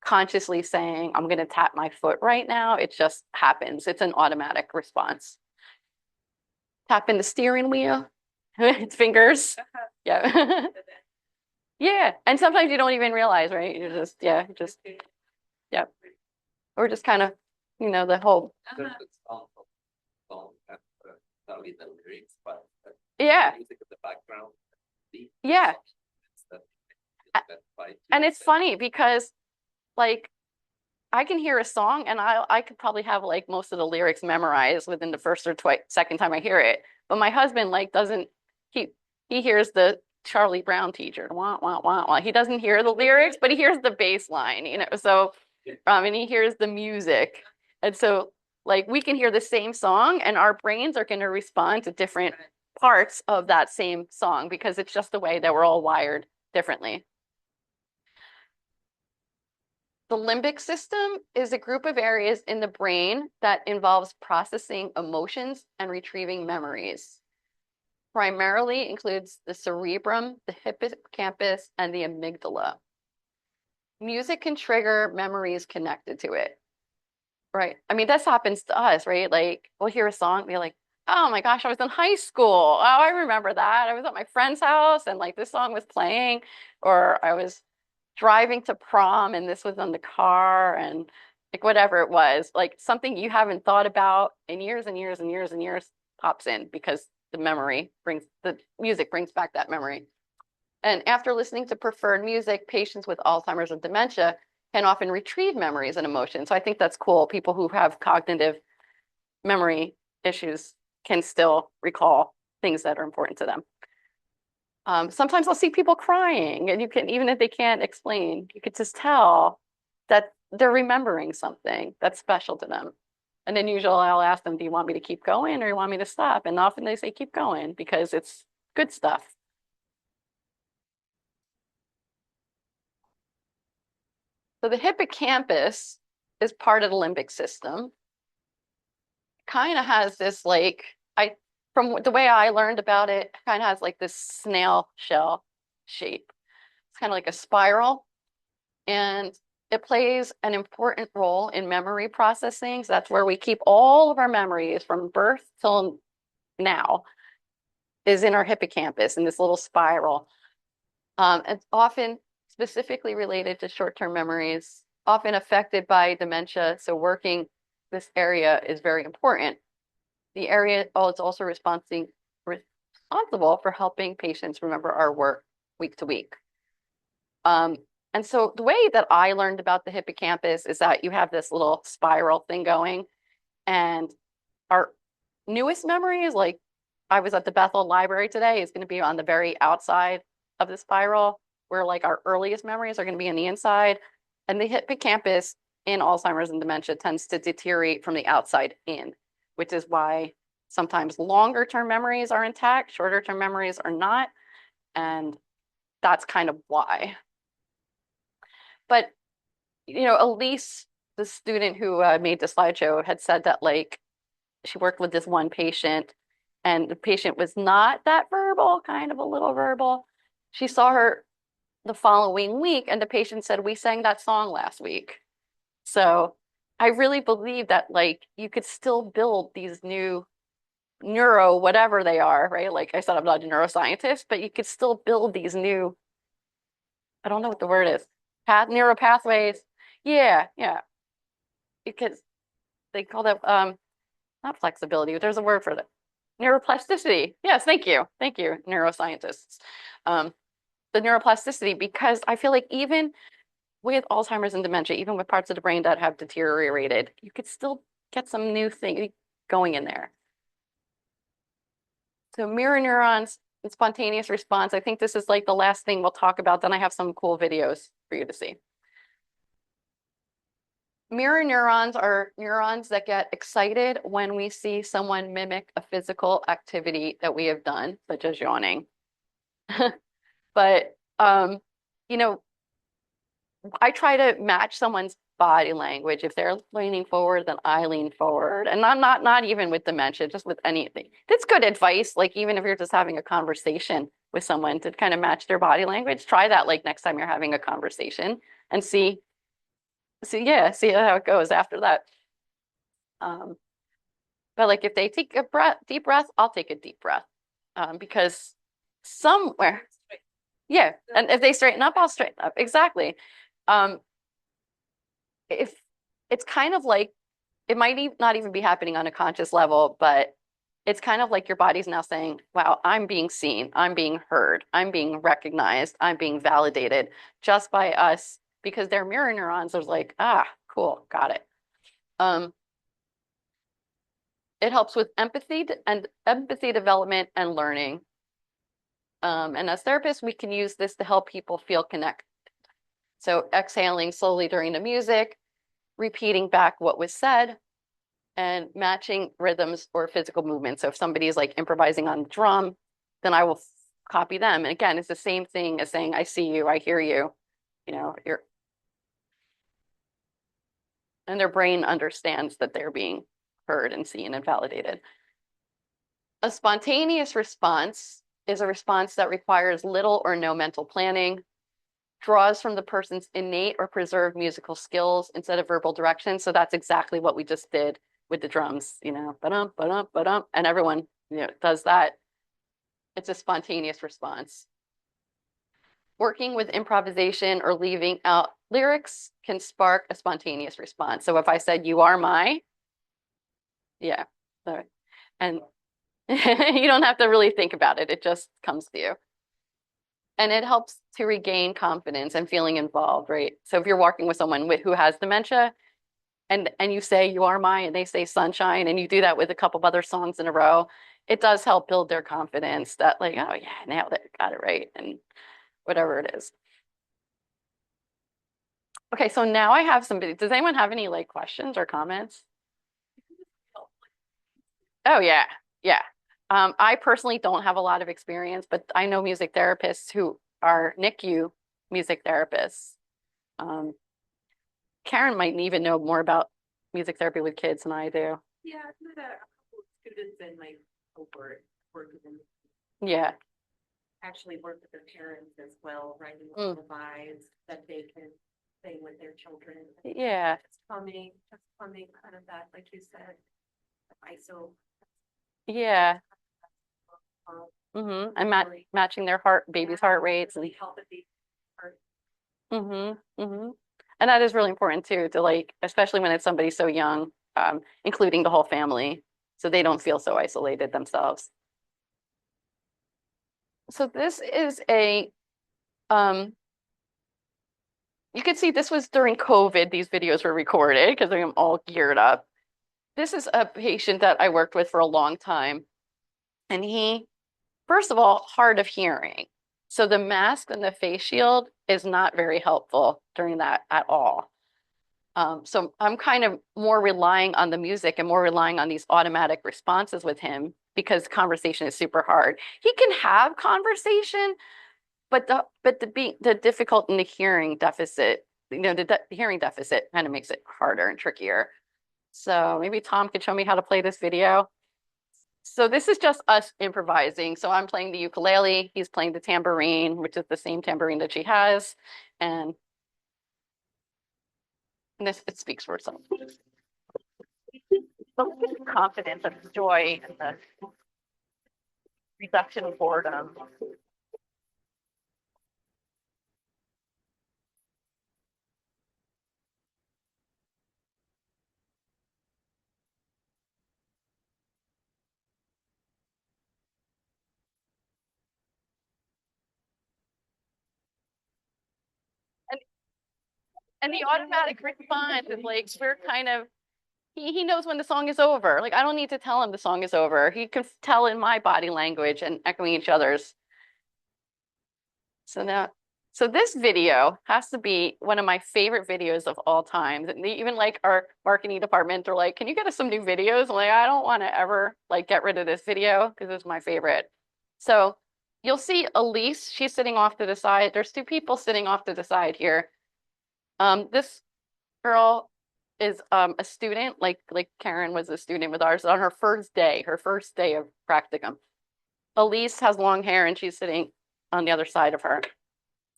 consciously saying, I'm going to tap my foot right now. It just happens. It's an automatic response. Tap in the steering wheel. It's fingers. Yeah. Yeah. And sometimes you don't even realize, right? You're just, yeah, just, yeah. Or just kind of, the whole, It's song and not only the lyrics, but yeah, the music in the background. The yeah. song, And it's funny because like I can hear a song and I could probably have like most of the lyrics memorized within the first or second time I hear it. But my husband like doesn't he he hears the Charlie Brown teacher. Wah, wah, wah, wah. He doesn't hear the lyrics, but he hears the bass line, So and he hears the music. And so like we can hear the same song and our brains are going to respond to different parts of that same song because it's just the way that we're all wired differently. The limbic system is a group of areas in the brain that involves processing emotions and retrieving memories. Primarily includes the cerebrum, the hippocampus, and the amygdala. Music can trigger memories connected to it, right? I mean, this happens to us, right? Like we'll hear a song, be like, oh my gosh, I was in high school. Oh, I remember that. I was at my friend's house and like this song was playing, or I was driving to prom and this was on the car and like whatever it was, like something you haven't thought about in years and years and years and years pops in because the music brings back that memory. And after listening to preferred music, patients with Alzheimer's and dementia can often retrieve memories and emotions. So I think that's cool. People who have cognitive memory issues can still recall things that are important to them. Sometimes I'll see people crying and you can, even if they can't explain, you could just tell that they're remembering something that's special to them. And then usually I'll ask them, do you want me to keep going or you want me to stop? And often they say, keep going because it's good stuff. So the hippocampus is part of the limbic system. Kind of has this from the way I learned about it, kind of has like this snail shell shape. It's kind of like a spiral. And it plays an important role in memory processing. So that's where we keep all of our memories from birth till now is in our hippocampus in this little spiral. It's often specifically related to short-term memories, often affected by dementia. So working this area is very important. The area it's also responsible for helping patients remember our work week to week. And so the way that I learned about the hippocampus is that you have this little spiral thing going, and our newest memories, like I was at the Bethel Library today, is going to be on the very outside of the spiral, where like our earliest memories are going to be on the inside. And the hippocampus in Alzheimer's and dementia tends to deteriorate from the outside in, which is why sometimes longer term memories are intact, shorter term memories are not. And that's kind of why. But, Elise, the student who made the slideshow, had said that like she worked with this one patient and the patient was not that verbal, kind of a little verbal. She saw her the following week and the patient said, we sang that song last week. So I really believe that like you could still build these new whatever they are, right? Like I said, I'm not a neuroscientist, but you could still build these new, I don't know what the word is, neural pathways. Yeah, yeah. Because they call that not flexibility, but there's a word for that. Neuroplasticity. Yes, thank you. Thank you, neuroscientists. The neuroplasticity, because I feel like even with Alzheimer's and dementia, even with parts of the brain that have deteriorated, you could still get some new thing going in there. So mirror neurons and spontaneous response. I think this is like the last thing we'll talk about. Then I have some cool videos for you to see. Mirror neurons are neurons that get excited when we see someone mimic a physical activity that we have done, such as yawning. But, I try to match someone's body language. If they're leaning forward, then I lean forward. And I'm not even with dementia, just with anything. That's good advice. Like even if you're just having a conversation with someone to kind of match their body language, try that like next time you're having a conversation and see how it goes after that. But like if they take a deep breath, I'll take a deep breath. because somewhere, yeah, and if they straighten up, I'll straighten up. Exactly. If it's kind of like, it might not even be happening on a conscious level, but it's kind of like your body's now saying, wow, I'm being seen, I'm being heard, I'm being recognized, I'm being validated just by us, because their mirror neurons are like, ah, cool, got it. It helps with empathy and empathy development and learning. And as therapists, we can use this to help people feel connected. So exhaling slowly during the music, repeating back what was said, and matching rhythms or physical movement. So if somebody's like improvising on the drum, then I will copy them. And again, it's the same thing as saying, I see you, I hear you, and their brain understands that they're being heard and seen and validated. A spontaneous response is a response that requires little or no mental planning, draws from the person's innate or preserved musical skills instead of verbal direction. So that's exactly what we just did with the drums, ba-dum, ba-dum, ba-dum, and everyone, does that. It's a spontaneous response. Working with improvisation or leaving out lyrics can spark a spontaneous response. So if I said, you are my, yeah, and you don't have to really think about it. It just comes to you. And it helps to regain confidence and feeling involved, right? So if you're walking with someone who has dementia and you say, you are my, and they say sunshine, and you do that with a couple of other songs in a row, it does help build their confidence that like, oh yeah, nailed it, got it right, and whatever it is. Okay, so now I have somebody. Does anyone have any like questions or comments? Oh yeah, yeah. I personally don't have a lot of experience, but I know music therapists who are NICU music therapists. Karen might even know more about music therapy with kids than I do. Yeah, I've met a couple of students and like work with them, Yeah. actually work with their parents as well, writing Mm. lullabies that they can sing with their children. Yeah. Just plumbing, kind of that, like you said, ISO. Yeah. Um, And Really- matching their baby's heart rates and really help the baby heart. And that is really important too, to like, especially when it's somebody so young, including the whole family, so they don't feel so isolated themselves. So this is you can see this was during COVID, these videos were recorded because I'm all geared up. This is a patient that I worked with for a long time. And he, first of all, hard of hearing. So the mask and the face shield is not very helpful during that at all. So I'm kind of more relying on the music and more relying on these automatic responses with him because conversation is super hard. He can have conversation, but the difficult in the hearing deficit, the hearing deficit kind of makes it harder and trickier. So maybe Tom could show me how to play this video. So this is just us improvising. So I'm playing the ukulele, he's playing the tambourine, which is the same tambourine that she has. And this, it speaks for itself. So confidence and joy and the reduction of boredom. And the automatic response is like, we're kind of, he knows when the song is over. Like, I don't need to tell him the song is over. He can tell in my body language and echoing each other's. So this video has to be one of my favorite videos of all time. And even like our marketing department are like, can you get us some new videos? I'm like, I don't want to ever like get rid of this video because it's my favorite. So you'll see Elise, she's sitting off to the side. There's two people sitting off to the side here. This girl is a student, like Karen was a student with ours on her first day of practicum. Elise has long hair and she's sitting on the other side of her.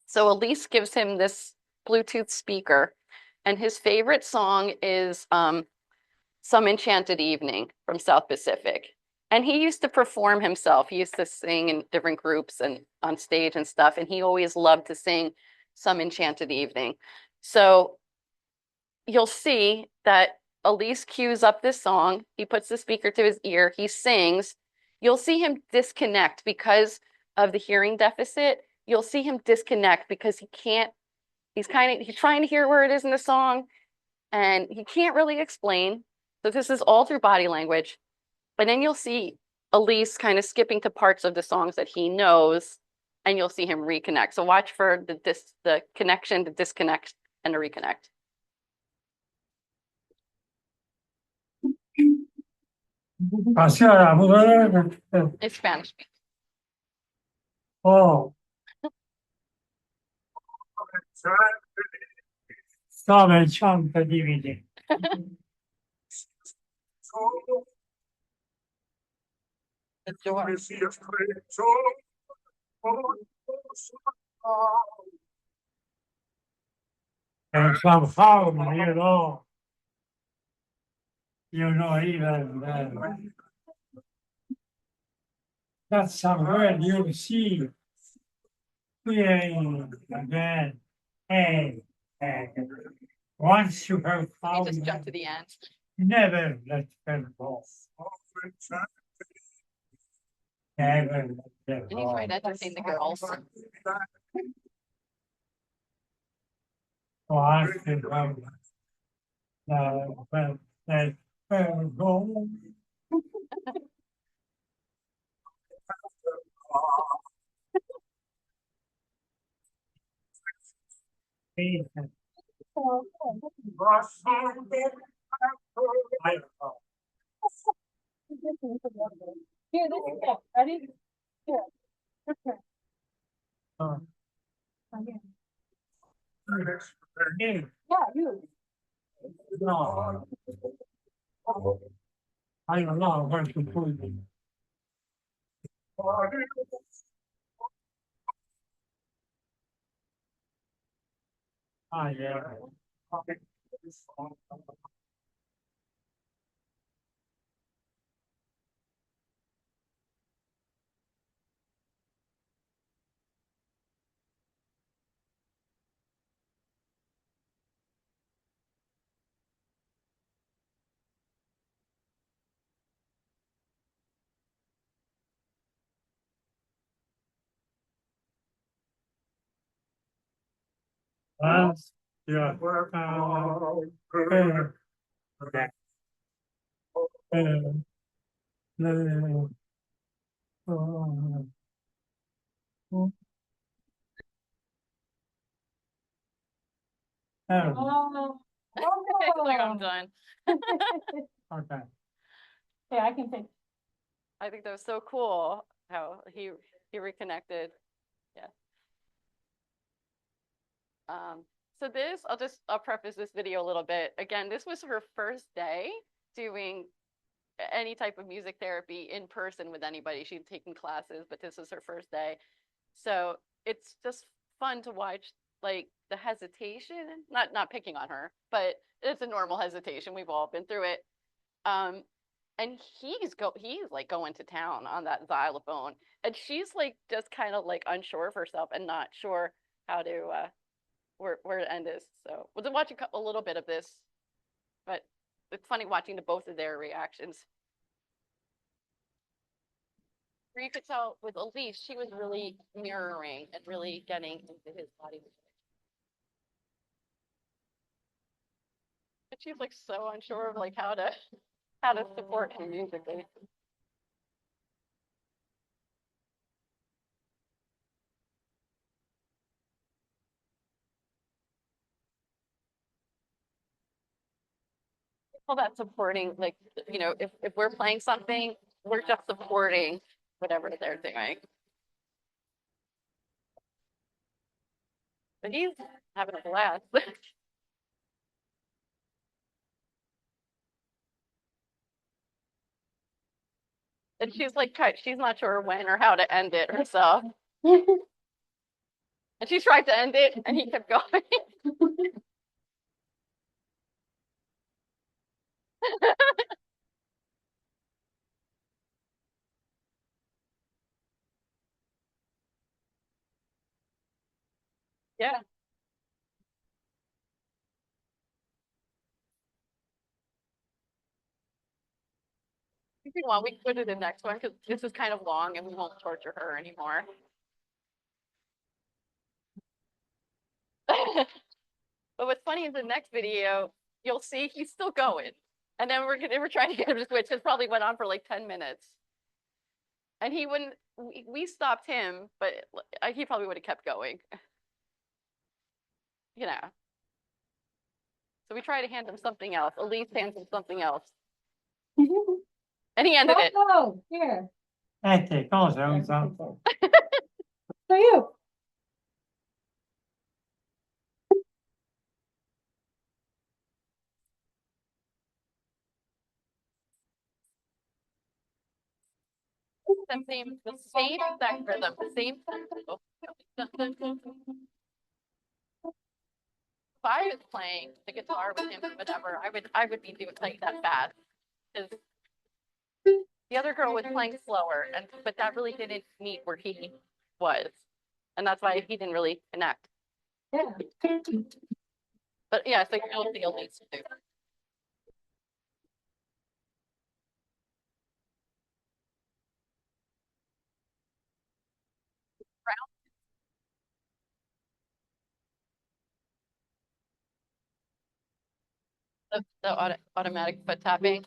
So Elise gives him this Bluetooth speaker, and his favorite song is Some Enchanted Evening from South Pacific. And he used to perform himself. He used to sing in different groups and on stage and stuff. And he always loved to sing Some Enchanted Evening. So you'll see that Elise cues up this song. He puts the speaker to his ear. He sings. You'll see him disconnect because of the hearing deficit. You'll see him disconnect because he can't, he's trying to hear where it is in the song and he can't really explain. So this is all through body language. But then you'll see Elise kind of skipping to parts of the songs that he knows, and you'll see him reconnect. So watch for the connection, the disconnect, and the reconnect. It's Spanish. Oh. Some enchanted evening. The door. And somehow, even that's some word you see hearing again. And once you have You found just jump to the end. never let them go. Never let them And he's trying to entertain the girls. Once you have let them go. Here, this is it. Ready? Here. Okay. Again. Yeah, you. No. I don't know where to put it. Yeah. Yeah. Oh. Like I'm done. Okay. Hey, I can take. I think that was so cool how he reconnected. Yeah. So I'll preface this video a little bit. Again, this was her first day doing any type of music therapy in person with anybody. She'd taken classes, but this was her first day. So it's just fun to watch, like, the hesitation, not picking on her, but it's a normal hesitation. We've all been through it. And he's like going to town on that xylophone, and she's like just kind of like unsure of herself and not sure how to where the end is. So we'll just watch a little bit of this, but it's funny watching both of their reactions. You could tell with Elise, she was really mirroring and really getting into his body. But she's like so unsure of like how to support him musically. All that supporting, like, if we're playing something, we're just supporting whatever they're doing. But he's having a blast. And she's like, she's not sure when or how to end it herself. And she tried to end it, and he kept going. Yeah. If you want, we can go to the next one because this is kind of long and we won't torture her anymore. But what's funny is the next video, you'll see he's still going. And then we're trying to get him to switch. It probably went on for like 10 minutes. And he wouldn't, we stopped him, but he probably would have kept going. You know. So we try to hand him something else. Elise hands him something else. And he ended it. Oh, here. Hey, take also, so. For you. The same exact rhythm, the same tempo. If I was playing the guitar with him, whatever, I would be doing like that fast. Because the other girl was playing slower, but that really didn't meet where he was, and that's why he didn't really connect. Yeah. But yeah, so you'll see Elise too. The automatic foot tapping.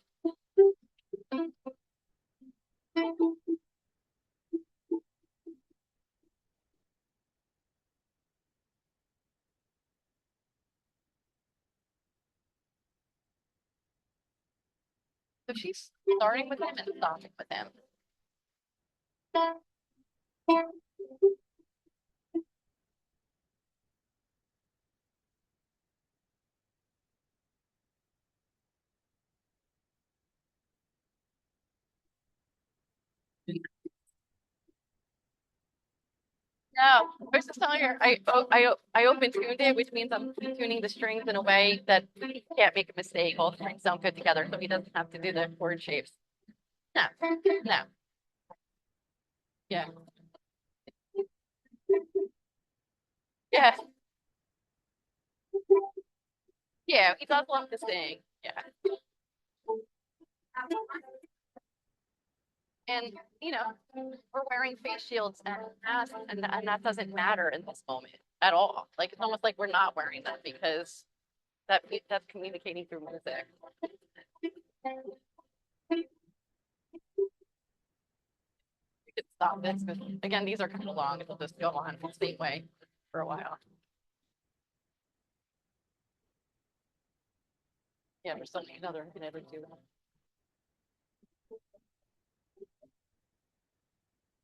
So she's starting with him and stopping with him. No, I was just telling her I open tuned it, which means I'm tuning the strings in a way that he can't make a mistake. All strings sound good together, so he doesn't have to do the chord shapes. No, no. Yeah. Yeah. Yeah, he does love to sing. Yeah. And we're wearing face shields and masks, and that doesn't matter in this moment at all. Like it's almost like we're not wearing them because that's communicating through music. You could stop this, but again, these are kind of long. It'll just go on the same way for a while. Yeah, there's something another I can ever do.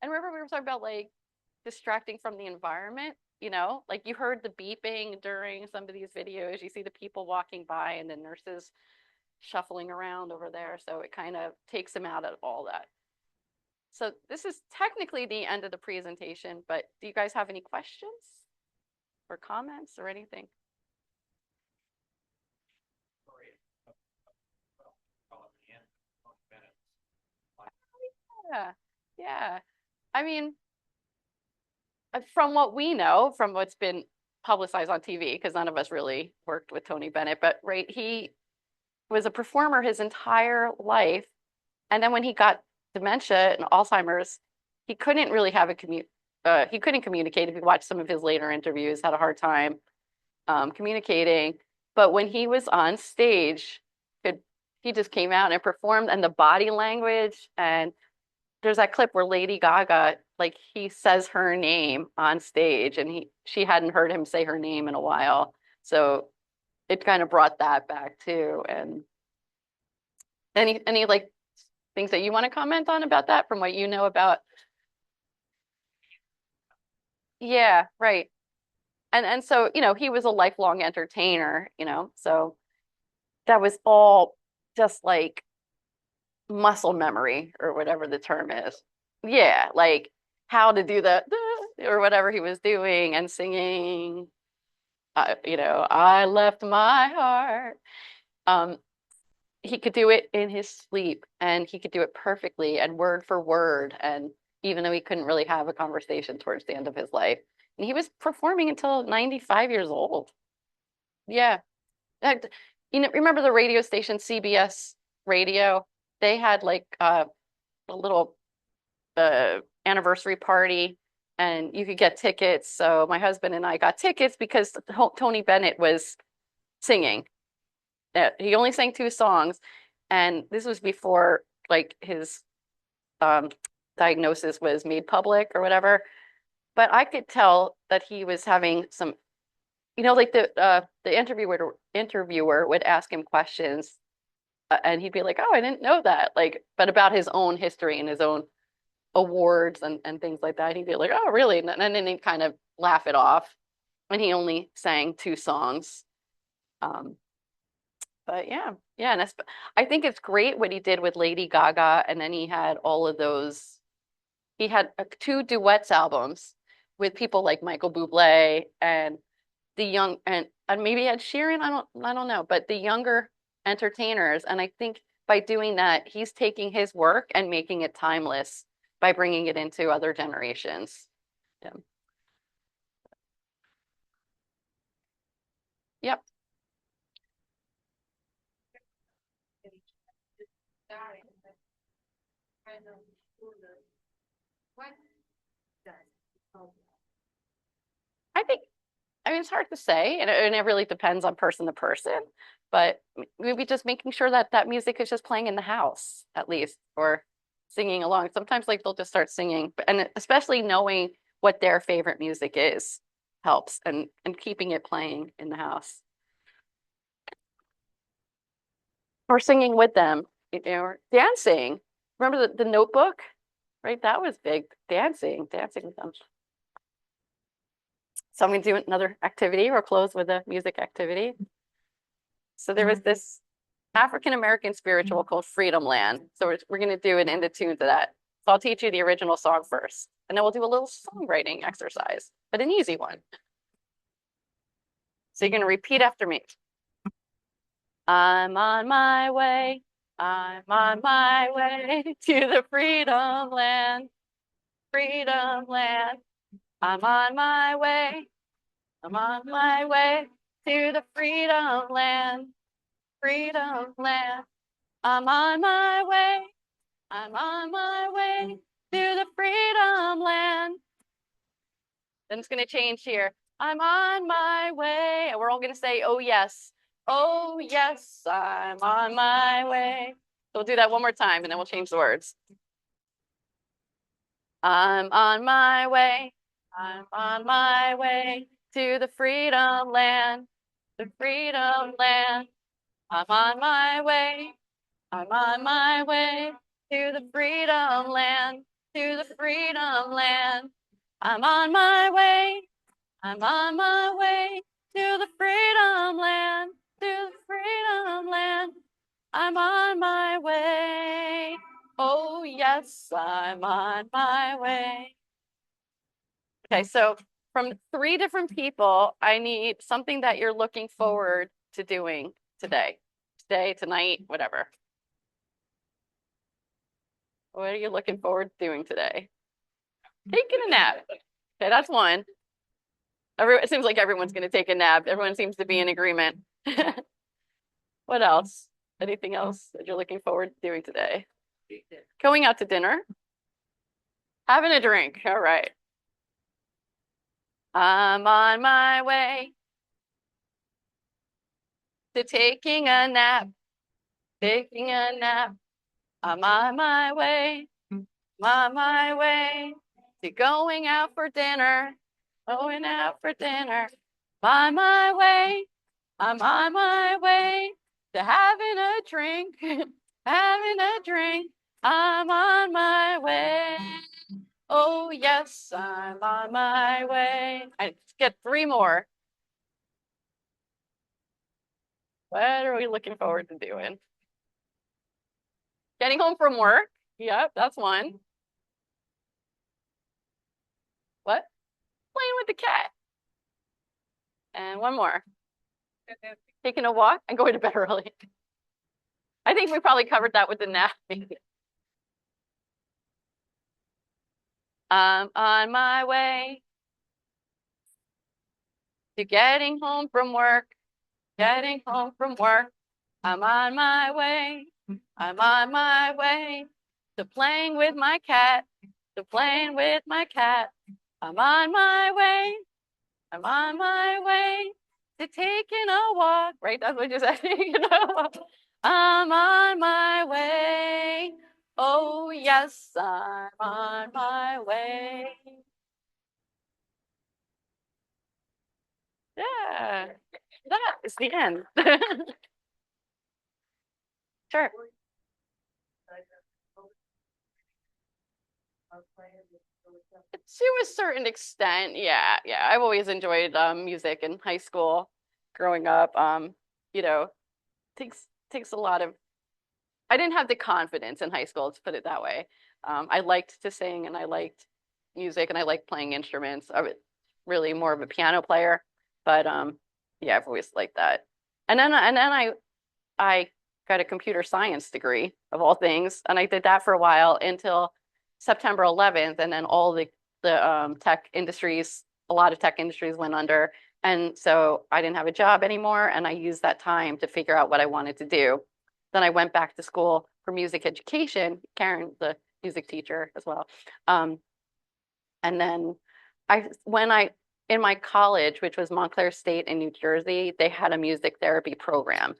And remember we were talking about like distracting from the environment, like you heard the beeping during some of these videos, you see the people walking by and the nurses shuffling around over there. So it kind of takes them out of all that. So this is technically the end of the presentation, but do you guys have any questions or comments or anything? Yeah, yeah. I mean, from what we know, from what's been publicized on TV, because none of us really worked with Tony Bennett, but right, he was a performer his entire life. And then when he got dementia and Alzheimer's, he couldn't really have he couldn't communicate. If you watch some of his later interviews, had a hard time communicating. But when he was on stage, he just came out and performed, and the body language, and there's that clip where Lady Gaga, like he says her name on stage, and she hadn't heard him say her name in a while. So it kind of brought that back too. And any like things that you want to comment on about that from what you know about? Yeah, right. And so, he was a lifelong entertainer, so that was all just like muscle memory or whatever the term is. Yeah, like how to do the or whatever he was doing and singing, I left my heart. He could do it in his sleep and he could do it perfectly and word for word. And even though he couldn't really have a conversation towards the end of his life, And he was performing until 95 years old. Yeah. Remember the radio station CBS radio? They had like a little anniversary party and you could get tickets. So my husband and I got tickets because Tony Bennett was singing. He only sang 2 songs, and this was before like his diagnosis was made public or whatever. But I could tell that he was having some, like the interviewer would ask him questions, and he'd be like, "Oh, I didn't know that," like, but about his own history and his own awards and things like that. He'd be like, "Oh, really?" And then he'd kind of laugh it off. And he only sang 2 songs. But yeah, and I think it's great what he did with Lady Gaga, and then he had all of those. He had 2 duets albums with people like Michael Bublé and the young and maybe he had Sheeran. I don't know, but the younger entertainers. And I think by doing that, he's taking his work and making it timeless by bringing it into other generations. Yeah. Yep. I mean, it's hard to say, and it really depends on person to person, but maybe just making sure that that music is just playing in the house at least, or singing along. Sometimes like they'll just start singing, and especially knowing what their favorite music is helps, and keeping it playing in the house. Or singing with them, or dancing. Remember the Notebook, right? That was big, dancing with them. So I'm going to do another activity. We'll close with a music activity. So there was this African American spiritual called Freedom Land. So we're going to do it in the tune to that. So I'll teach you the original song first, and then we'll do a little songwriting exercise, but an easy one. So you're going to repeat after me. I'm on my way. I'm on my way to the freedom land. Freedom land. I'm on my way. I'm on my way to the freedom land. Freedom land. I'm on my way. I'm on my way to the freedom land. Then it's going to change here. I'm on my way. And we're all going to say, oh, yes. Oh, yes, I'm on my way. So we'll do that one more time, and then we'll change the words. I'm on my way. I'm on my way to the freedom land. The freedom land. I'm on my way. I'm on my way to the freedom land. To the freedom land. I'm on my way. I'm on my way to the freedom land. To the freedom land. I'm on my way. Oh, yes, I'm on my way. Okay, so from 3 different people, I need something that you're looking forward to doing today. Today, tonight, whatever. What are you looking forward to doing today? Taking a nap. Okay, that's one. It seems like everyone's going to take a nap. Everyone seems to be in agreement. What else? Anything else that you're looking forward to doing today? Going out to dinner. Having a drink. All right. I'm on my way to taking a nap. Taking a nap. I'm on my way. I'm on my way to going out for dinner. Going out for dinner. I'm on my way. I'm on my way to having a drink. Having a drink. I'm on my way. Oh, yes, I'm on my way. I get 3 more. What are we looking forward to doing? Getting home from work. Yep, that's one. What? Playing with the cat. And one more. Taking a walk and going to bed early. I think we probably covered that with the nap. I'm on my way. to getting home from work, getting home from work. I'm on my way, I'm on my way to playing with my cat, to playing with my cat. I'm on my way, I'm on my way to taking a walk, right? That's what you said, taking a walk. I'm on my way. Oh, yes, I'm on my way. Yeah, that is the end. Sure. To a certain extent, yeah, yeah. I've always enjoyed music in high school, growing up. You know, takes a lot of. I didn't have the confidence in high school, to put it that way. I liked to sing and I liked music and I liked playing instruments. I was really more of a piano player, but yeah, I've always liked that. And then I got a computer science degree of all things, and I did that for a while until September 11th, and then all the tech industries, a lot of tech industries went under, and so I didn't have a job anymore, and I used that time to figure out what I wanted to do. Then I went back to school for music education, Karen, the music teacher as well. And then when I in my college, which was Montclair State in New Jersey, they had a music therapy program.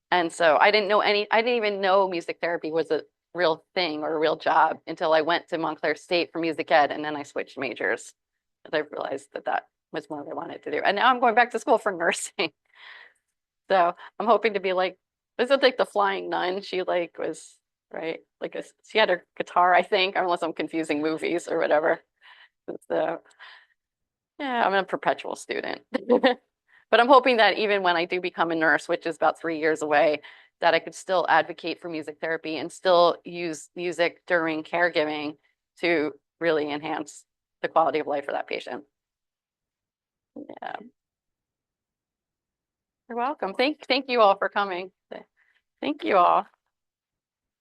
And so I didn't even know music therapy was a real thing or a real job until I went to Montclair State for music ed, and then I switched majors. And I realized that that was what I wanted to do. And now I'm going back to school for nursing. So I'm hoping to be like, this is like the flying nun. She like was, right? She had her guitar, I think, unless I'm confusing movies or whatever. So yeah, I'm a perpetual student. But I'm hoping that even when I do become a nurse, which is about 3 years away, that I could still advocate for music therapy and still use music during caregiving to really enhance the quality of life for that patient. Yeah. You're welcome. Thank you all for coming. Thank you all.